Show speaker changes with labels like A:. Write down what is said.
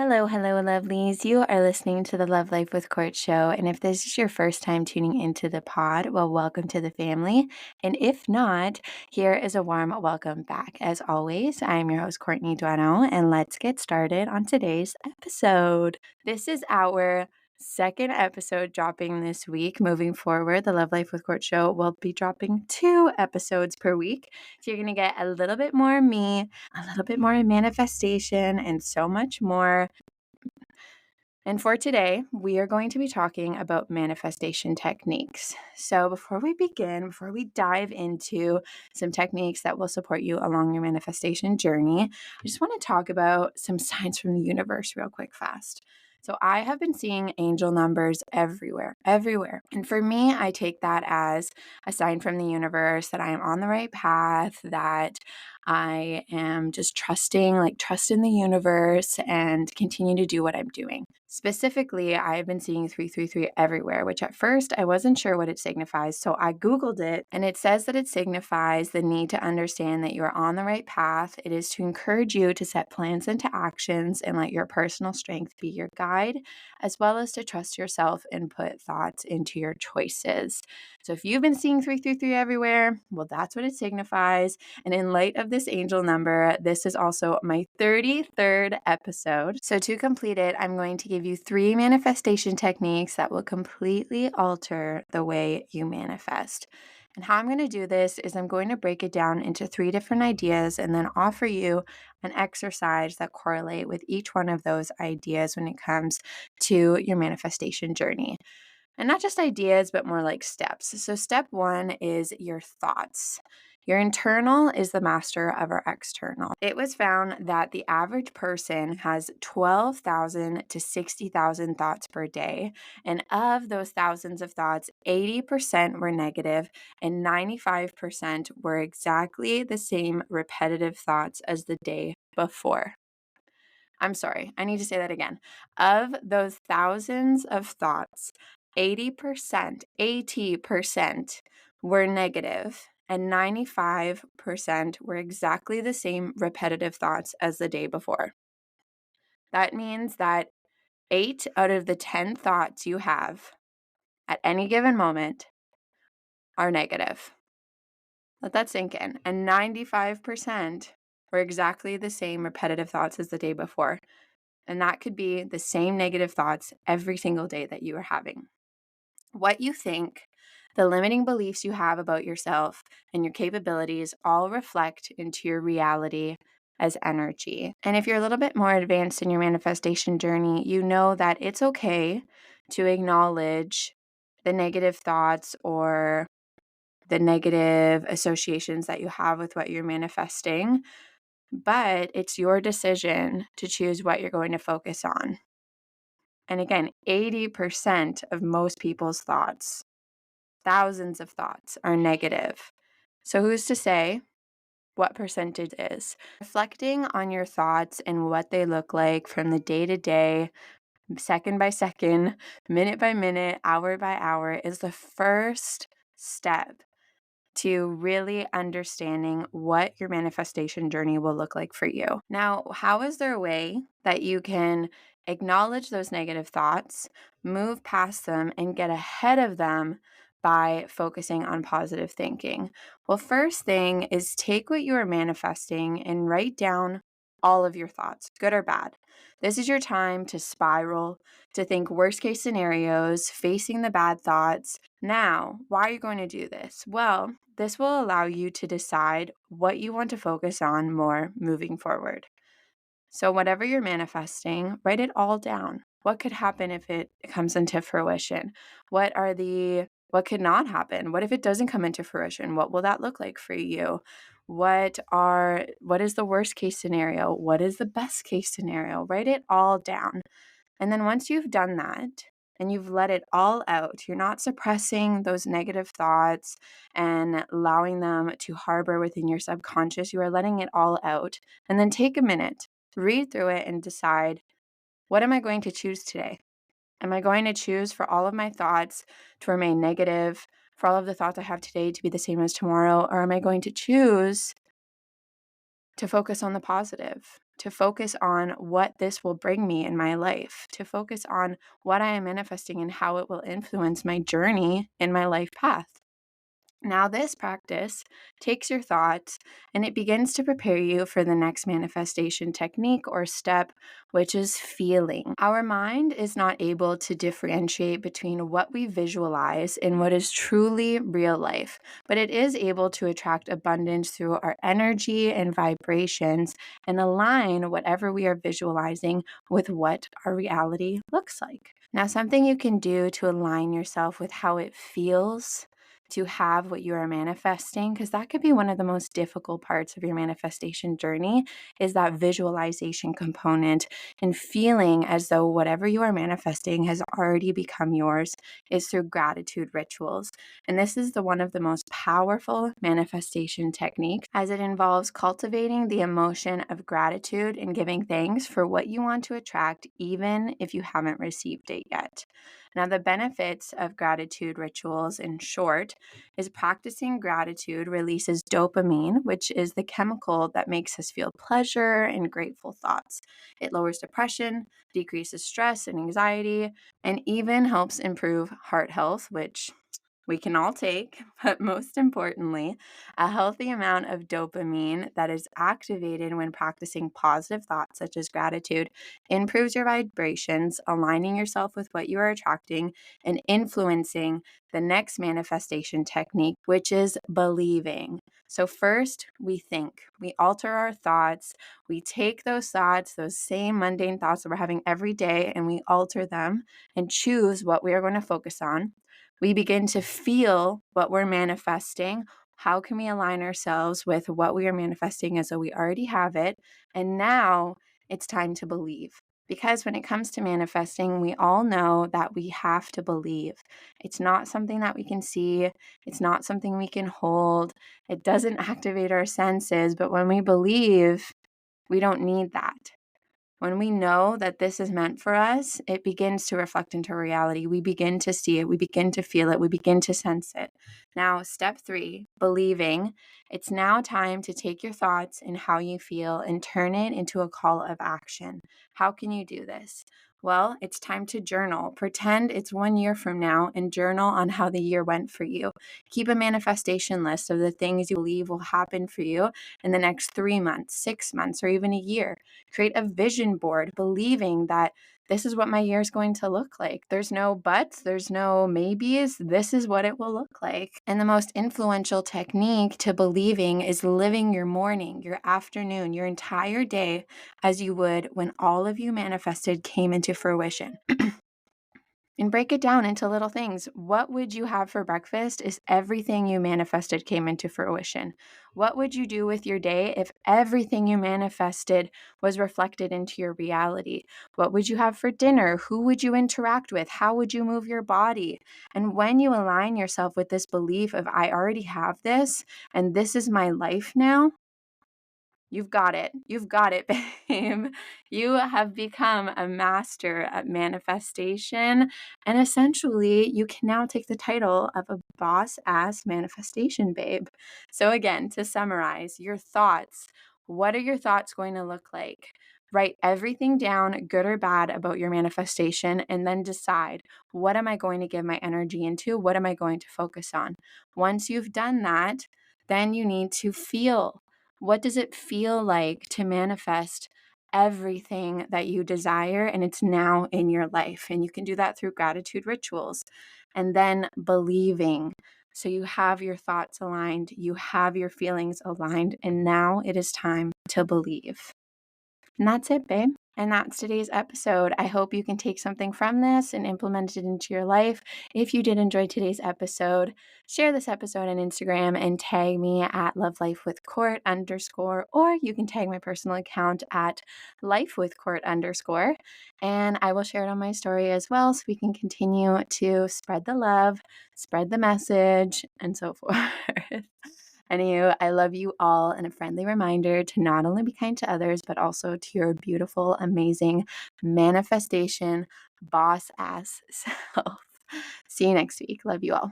A: Hello, hello, lovelies. You are listening to the Love Life with Court show. And if this is your first time tuning into the pod, well, welcome to the family. And if not, here is a warm welcome back. As always, I am your host, Courtney Duano, and let's get started on today's episode. This is our second episode dropping this week. Moving forward, the Love Life with Court show will be dropping 2 episodes per week. So you're going to get a little bit more me, a little bit more manifestation, and so much more. And for today, we are going to be talking about manifestation techniques. So, before we dive into some techniques that will support you along your manifestation journey, I just want to talk about some signs from the universe real quick, fast. So, I have been seeing angel numbers everywhere. And for me, I take that as a sign from the universe that I am on the right path, that I am just trust in the universe and continue to do what I'm doing. Specifically, I've been seeing 333 everywhere, which at first I wasn't sure what it signifies. So I Googled it, and it says that it signifies the need to understand that you are on the right path. It is to encourage you to set plans into actions and let your personal strength be your guide, as well as to trust yourself and put thoughts into your choices. So if you've been seeing 333 everywhere, well, that's what it signifies. And in light of this angel number, this is also my 33rd episode. So to complete it, I'm going to give you 3 manifestation techniques that will completely alter the way you manifest. And how I'm going to do this is I'm going to break it down into 3 different ideas and then offer you an exercise that correlate with each one of those ideas when it comes to your manifestation journey. And not just ideas, but more like steps. So, step 1 is your thoughts. Your internal is the master of our external. It was found that the average person has 12,000 to 60,000 thoughts per day. And of those thousands of thoughts, 80% were negative and 95% were exactly the same repetitive thoughts as the day before. I'm sorry, I need to say that again. Of those thousands of thoughts, 80% were negative, and 95% were exactly the same repetitive thoughts as the day before. That means that 8 out of the 10 thoughts you have at any given moment are negative. Let that sink in. And 95% were exactly the same repetitive thoughts as the day before. And that could be the same negative thoughts every single day that you are having. What you think, the limiting beliefs you have about yourself and your capabilities all reflect into your reality as energy. And if you're a little bit more advanced in your manifestation journey, you know that it's okay to acknowledge the negative thoughts or the negative associations that you have with what you're manifesting. But it's your decision to choose what you're going to focus on. And again, 80% of most people's thoughts, thousands of thoughts, are negative. So who's to say what percentage is? Reflecting on your thoughts and what they look like from the day to day, second by second, minute by minute, hour by hour is the first step to really understanding what your manifestation journey will look like for you. Now, how is there a way that you can acknowledge those negative thoughts, move past them, and get ahead of them by focusing on positive thinking? Well, first thing is take what you are manifesting and write down all of your thoughts, good or bad. This is your time to spiral, to think worst case scenarios, facing the bad thoughts. Now, why are you going to do this? Well, this will allow you to decide what you want to focus on more moving forward. So, whatever you're manifesting, write it all down. What could happen if it comes into fruition? What could not happen? What if it doesn't come into fruition? What will that look like for you? What is the worst case scenario? What is the best case scenario? Write it all down. And then once you've done that and you've let it all out, you're not suppressing those negative thoughts and allowing them to harbor within your subconscious. You are letting it all out. And then take a minute, read through it, and decide, what am I going to choose today? Am I going to choose for all of my thoughts to remain negative, for all of the thoughts I have today to be the same as tomorrow? Or am I going to choose to focus on the positive? to focus on what this will bring me in my life, to focus on what I am manifesting and how it will influence my journey in my life path. Now, this practice takes your thoughts and it begins to prepare you for the next manifestation technique or step, which is feeling. Our mind is not able to differentiate between what we visualize and what is truly real life, but it is able to attract abundance through our energy and vibrations and align whatever we are visualizing with what our reality looks like. Now, something you can do to align yourself with how it feels to have what you are manifesting, because that could be one of the most difficult parts of your manifestation journey, is that visualization component and feeling as though whatever you are manifesting has already become yours, is through gratitude rituals. And this is one of the most powerful manifestation techniques, as it involves cultivating the emotion of gratitude and giving thanks for what you want to attract, even if you haven't received it yet. Now, the benefits of gratitude rituals, in short, is practicing gratitude releases dopamine, which is the chemical that makes us feel pleasure and grateful thoughts. It lowers depression, decreases stress and anxiety, and even helps improve heart health, which we can all take, but most importantly, a healthy amount of dopamine that is activated when practicing positive thoughts, such as gratitude, improves your vibrations, aligning yourself with what you are attracting and influencing the next manifestation technique, which is believing. So, first, we think, we alter our thoughts, we take those thoughts, those same mundane thoughts that we're having every day, and we alter them and choose what we are going to focus on. We begin to feel what we're manifesting. How can we align ourselves with what we are manifesting as though we already have it? And now it's time to believe. Because when it comes to manifesting, we all know that we have to believe. It's not something that we can see, it's not something we can hold, it doesn't activate our senses. But when we believe, we don't need that. When we know that this is meant for us, it begins to reflect into reality. We begin to see it. We begin to feel it. We begin to sense it. Now, step 3, believing. It's now time to take your thoughts and how you feel and turn it into a call of action. How can you do this? Well, it's time to journal. Pretend it's 1 year from now and journal on how the year went for you. Keep a manifestation list of the things you believe will happen for you in the next 3 months, 6 months, or even a year. Create a vision board, believing that this is what my year is going to look like. There's no buts, there's no maybes. This is what it will look like. And the most influential technique to believing is living your morning, your afternoon, your entire day as you would when all of you manifested came into fruition. And break it down into little things. What would you have for breakfast is everything you manifested came into fruition. What would you do with your day if everything you manifested was reflected into your reality? What would you have for dinner? Who would you interact with? How would you move your body? And when you align yourself with this belief of, I already have this and this is my life now, you've got it. You've got it, babe. You have become a master at manifestation. And essentially, you can now take the title of a boss ass manifestation babe. So, again, to summarize, your thoughts. What are your thoughts going to look like? Write everything down, good or bad, about your manifestation, and then decide, what am I going to give my energy into? What am I going to focus on? Once you've done that, then you need to feel. What does it feel like to manifest everything that you desire and it's now in your life? And you can do that through gratitude rituals. And then believing. So you have your thoughts aligned, you have your feelings aligned, and now it is time to believe. And that's it, babe. And that's today's episode. I hope you can take something from this and implement it into your life. If you did enjoy today's episode, share this episode on Instagram and tag me at lovelifewithcourt_, or you can tag my personal account at lifewithcourt_, and I will share it on my story as well so we can continue to spread the love, spread the message, and so forth. Anywho, I love you all, and a friendly reminder to not only be kind to others, but also to your beautiful, amazing manifestation boss ass self. See you next week. Love you all.